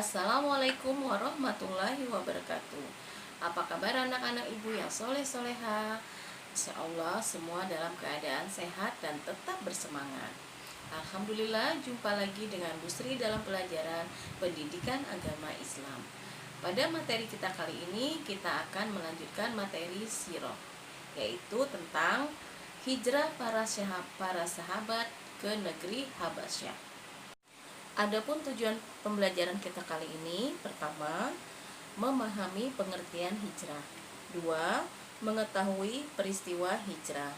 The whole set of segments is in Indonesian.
Assalamualaikum warahmatullahi wabarakatuh. Apa kabar anak-anak ibu yang soleh-soleha? Insya Allah semua dalam keadaan sehat dan tetap bersemangat. Alhamdulillah, jumpa lagi dengan Bu Sri dalam pelajaran pendidikan agama Islam. Pada materi kita kali ini, kita akan melanjutkan materi sirah, yaitu tentang hijrah para sahabat ke negeri Habasyah. Adapun tujuan pembelajaran kita kali ini, pertama, memahami pengertian hijrah. Dua, mengetahui peristiwa hijrah.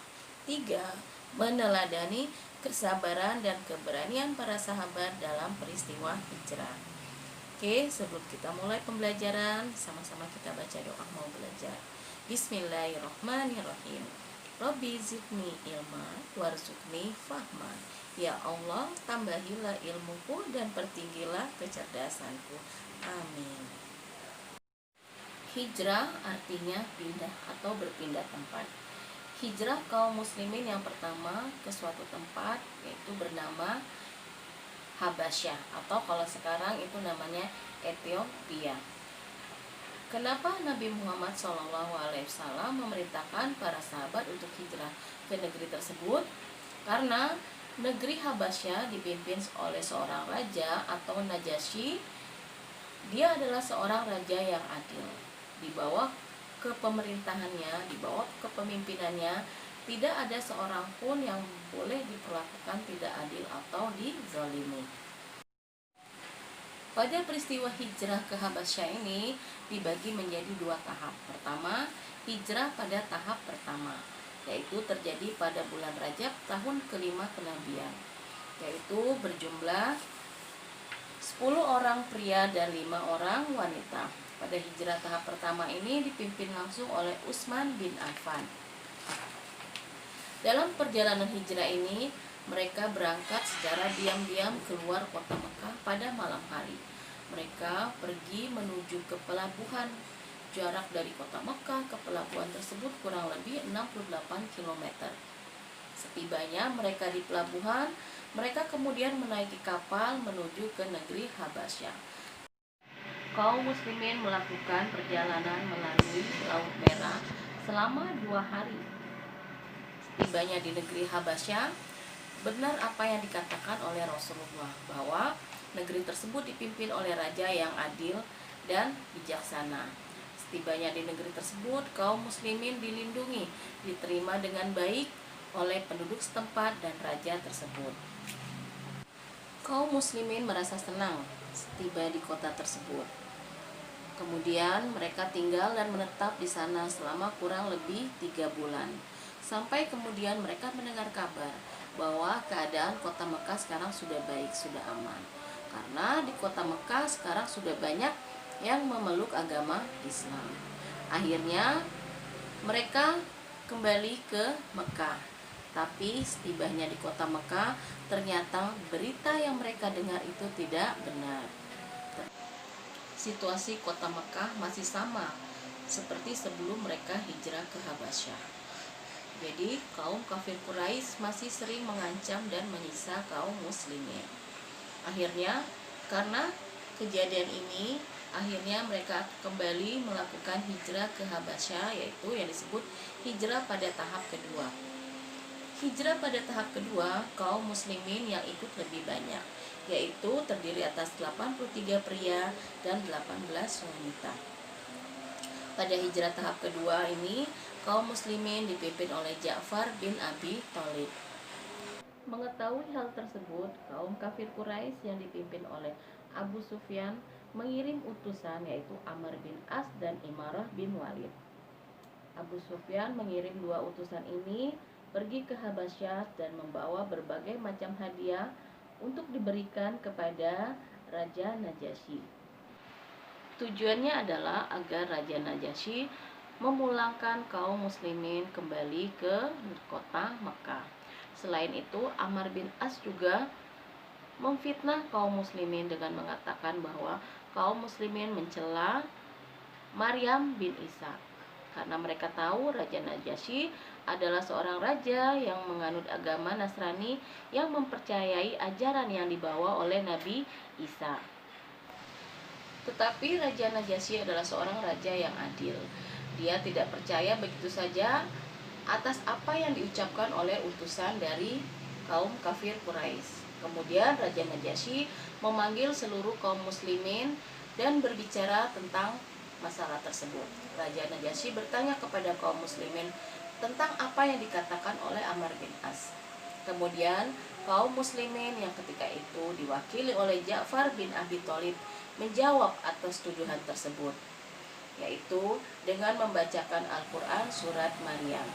Tiga, meneladani kesabaran dan keberanian para sahabat dalam peristiwa hijrah. Oke, sebelum kita mulai pembelajaran, sama-sama kita baca doa mau belajar. Bismillahirrahmanirrahim. Rabbi zidni ilma warzuqni fahma. Ya Allah, tambahilah ilmuku dan pertinggilah kecerdasanku. Amin. Hijrah artinya pindah atau berpindah tempat. Hijrah kaum muslimin yang pertama ke suatu tempat yaitu bernama Habasyah, atau kalau sekarang itu namanya Ethiopia. Kenapa Nabi Muhammad SAW memerintahkan para sahabat untuk hijrah ke negeri tersebut? Karena negeri Habasyah dipimpin oleh seorang raja atau Najasyi. Dia adalah seorang raja yang adil. Di bawah kepemerintahannya, di bawah kepemimpinannya, tidak ada seorang pun yang boleh diperlakukan tidak adil atau dizalimi. Pada peristiwa hijrah ke Habasyah ini dibagi menjadi dua tahap. Pertama, hijrah pada tahap pertama, yaitu terjadi pada bulan Rajab tahun kelima kenabian, yaitu berjumlah 10 orang pria dan 5 orang wanita. Pada hijrah tahap pertama ini dipimpin langsung oleh Utsman bin Affan. Dalam perjalanan hijrah ini, mereka berangkat secara diam-diam keluar kota Mekah pada malam hari. Mereka pergi menuju ke pelabuhan. Jarak dari kota Mekah ke pelabuhan tersebut kurang lebih 68 km. Setibanya mereka di pelabuhan, mereka kemudian menaiki kapal menuju ke negeri Habasyah. Kaum muslimin melakukan perjalanan melalui Laut Merah selama 2 hari. Setibanya di negeri Habasyah, benar apa yang dikatakan oleh Rasulullah bahwa negeri tersebut dipimpin oleh raja yang adil dan bijaksana. Setibanya di negeri tersebut, kaum muslimin dilindungi, diterima dengan baik oleh penduduk setempat dan raja tersebut. Kaum muslimin merasa senang setiba di kota tersebut. Kemudian mereka tinggal dan menetap di sana selama kurang lebih 3 bulan. Sampai kemudian mereka mendengar kabar bahwa keadaan kota Mekah sekarang sudah baik, sudah aman. Karena di kota Mekah sekarang sudah banyak yang memeluk agama Islam. Akhirnya mereka kembali ke Mekah. Tapi setibanya di kota Mekah, ternyata berita yang mereka dengar itu tidak benar. Situasi kota Mekah masih sama seperti sebelum mereka hijrah ke Habasyah. Jadi kaum kafir Quraisy masih sering mengancam dan menyiksa kaum muslimin. Akhirnya karena kejadian ini, akhirnya mereka kembali melakukan hijrah ke Habasyah, yaitu yang disebut hijrah pada tahap kedua. Hijrah pada tahap kedua, kaum muslimin yang ikut lebih banyak, yaitu terdiri atas 83 pria dan 18 wanita. Pada hijrah tahap kedua ini, kaum muslimin dipimpin oleh Ja'far bin Abi Thalib. Mengetahui hal tersebut, kaum kafir Quraisy yang dipimpin oleh Abu Sufyan mengirim utusan, yaitu Amr bin As dan Imarah bin Walid. Abu Sufyan mengirim 2 utusan ini pergi ke Habasyah dan membawa berbagai macam hadiah untuk diberikan kepada Raja Najasyi. Tujuannya adalah agar Raja Najasyi memulangkan kaum muslimin kembali ke kota Mekah. Selain itu, Amr bin As juga memfitnah kaum muslimin dengan mengatakan bahwa kaum muslimin mencela Maryam bin Isa, karena mereka tahu Raja Najasyi adalah seorang raja yang menganut agama Nasrani yang mempercayai ajaran yang dibawa oleh Nabi Isa. Tetapi Raja Najasyi adalah seorang raja yang adil. Dia tidak percaya begitu saja atas apa yang diucapkan oleh utusan dari kaum kafir Quraisy. Kemudian Raja Najasyi memanggil seluruh kaum muslimin dan berbicara tentang masalah tersebut. Raja Najasyi bertanya kepada kaum muslimin tentang apa yang dikatakan oleh Amr bin As. Kemudian kaum muslimin yang ketika itu diwakili oleh Ja'far bin Abi Thalib menjawab atas tuduhan tersebut, yaitu dengan membacakan Al-Quran surat Maryam.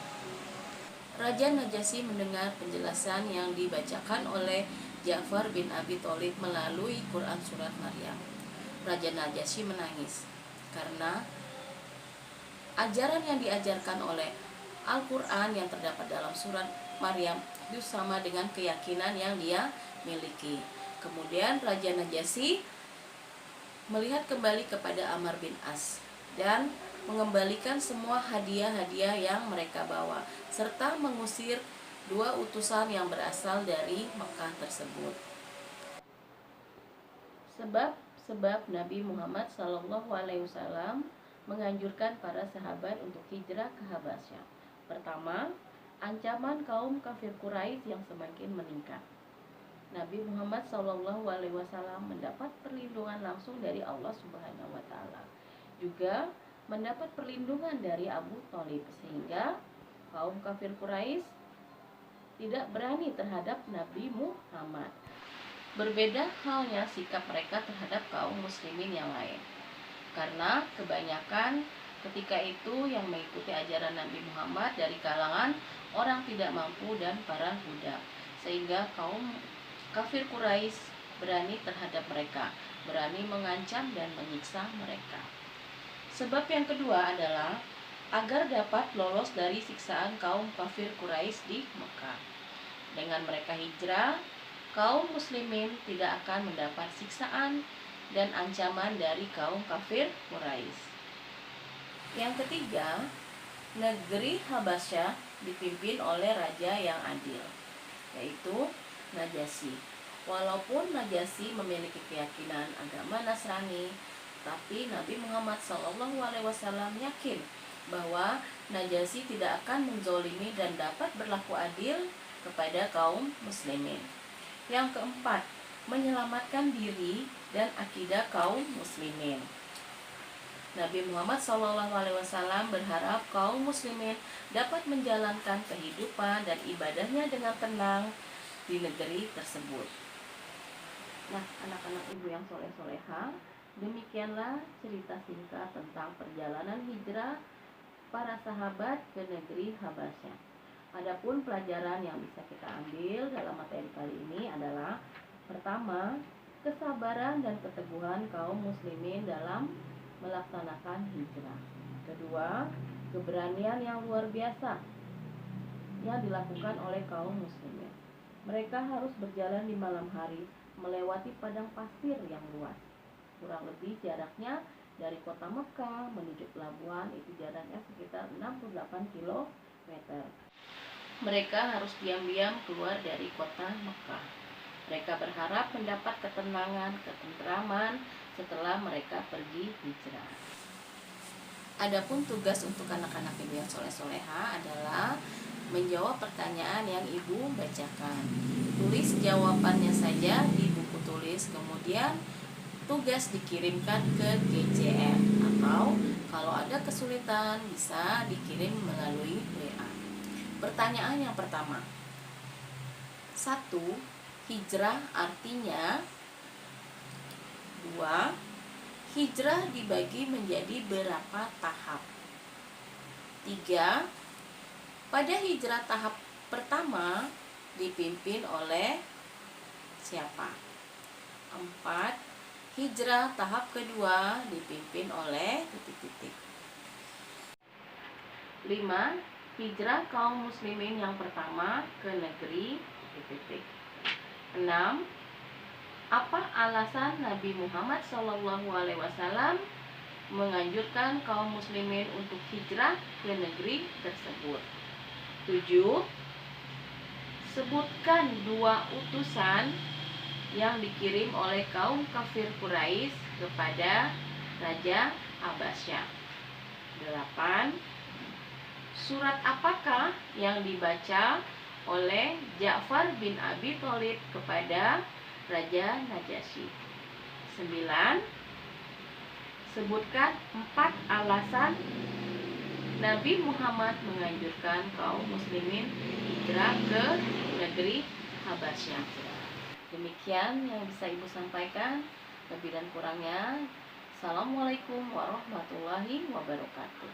Raja Najasyi mendengar penjelasan yang dibacakan oleh Ja'far bin Abi Thalib melalui Quran surat Maryam. Raja Najasyi menangis karena ajaran yang diajarkan oleh Al-Quran yang terdapat dalam surat Maryam itu sama dengan keyakinan yang dia miliki. Kemudian Raja Najasyi melihat kembali kepada Amr bin As dan mengembalikan semua hadiah-hadiah yang mereka bawa, serta mengusir 2 utusan yang berasal dari Mekah tersebut. Sebab Nabi Muhammad SAW menganjurkan para sahabat untuk hijrah ke Habasyah. Pertama, ancaman kaum kafir Quraisy yang semakin meningkat. Nabi Muhammad SAW mendapat perlindungan langsung dari Allah Subhanahu wa Ta'ala. Juga mendapat perlindungan dari Abu Thalib, sehingga kaum kafir Quraisy tidak berani terhadap Nabi Muhammad. Berbeda halnya sikap mereka terhadap kaum muslimin yang lain, karena kebanyakan ketika itu yang mengikuti ajaran Nabi Muhammad dari kalangan orang tidak mampu dan para budak, sehingga kaum kafir Quraisy berani terhadap mereka, berani mengancam dan menyiksa mereka. Sebab yang kedua adalah agar dapat lolos dari siksaan kaum kafir Quraisy di Mekah. Dengan mereka hijrah, kaum muslimin tidak akan mendapat siksaan dan ancaman dari kaum kafir Quraisy. Yang ketiga, negeri Habasyah dipimpin oleh raja yang adil, yaitu Najasyi. Walaupun Najasyi memiliki keyakinan agama Nasrani, tapi Nabi Muhammad SAW yakin bahwa Najasyi tidak akan menzolimi dan dapat berlaku adil kepada kaum muslimin. Yang keempat, menyelamatkan diri dan akidah kaum muslimin. Nabi Muhammad SAW berharap kaum muslimin dapat menjalankan kehidupan dan ibadahnya dengan tenang di negeri tersebut. Nah, anak-anak ibu yang soleh-soleha, demikianlah cerita singkat tentang perjalanan hijrah para sahabat ke negeri Habasyah. Adapun pelajaran yang bisa kita ambil dalam materi kali ini adalah: pertama, kesabaran dan keteguhan kaum muslimin dalam melaksanakan hijrah. Kedua, keberanian yang luar biasa yang dilakukan oleh kaum muslimin. Mereka harus berjalan di malam hari melewati padang pasir yang luas. Kurang lebih jaraknya dari kota Mekah menuju pelabuhan itu jaraknya sekitar 68 km. Mereka harus diam-diam keluar dari kota Mekah. Mereka berharap mendapat ketenangan, ketentraman setelah mereka pergi hijrah. Adapun tugas untuk anak-anak ibu yang soleh-soleha adalah menjawab pertanyaan yang ibu bacakan. Tulis jawabannya saja di buku tulis, kemudian tugas dikirimkan ke GCM, atau kalau ada kesulitan bisa dikirim melalui WA. Pertanyaan yang pertama, 1. Hijrah artinya. 2. Hijrah dibagi menjadi berapa tahap? 3. Pada hijrah tahap pertama dipimpin oleh siapa? 4. Hijrah tahap kedua dipimpin oleh ... 5. Hijrah kaum muslimin yang pertama ke negeri ... 6. Apa alasan Nabi Muhammad SAW menganjurkan kaum muslimin untuk hijrah ke negeri tersebut? 7. Sebutkan 2 utusan yang dikirim oleh kaum kafir Quraisy kepada Raja Abbasya. 8. Surat apakah yang dibaca oleh Ja'far bin Abi Thalib kepada Raja Najasyi? 9. Sebutkan 4 alasan Nabi Muhammad menganjurkan kaum muslimin hijrah ke negeri Habasyah. Demikian yang bisa Ibu sampaikan. Lebih dan kurangnya, Assalamualaikum warahmatullahi wabarakatuh.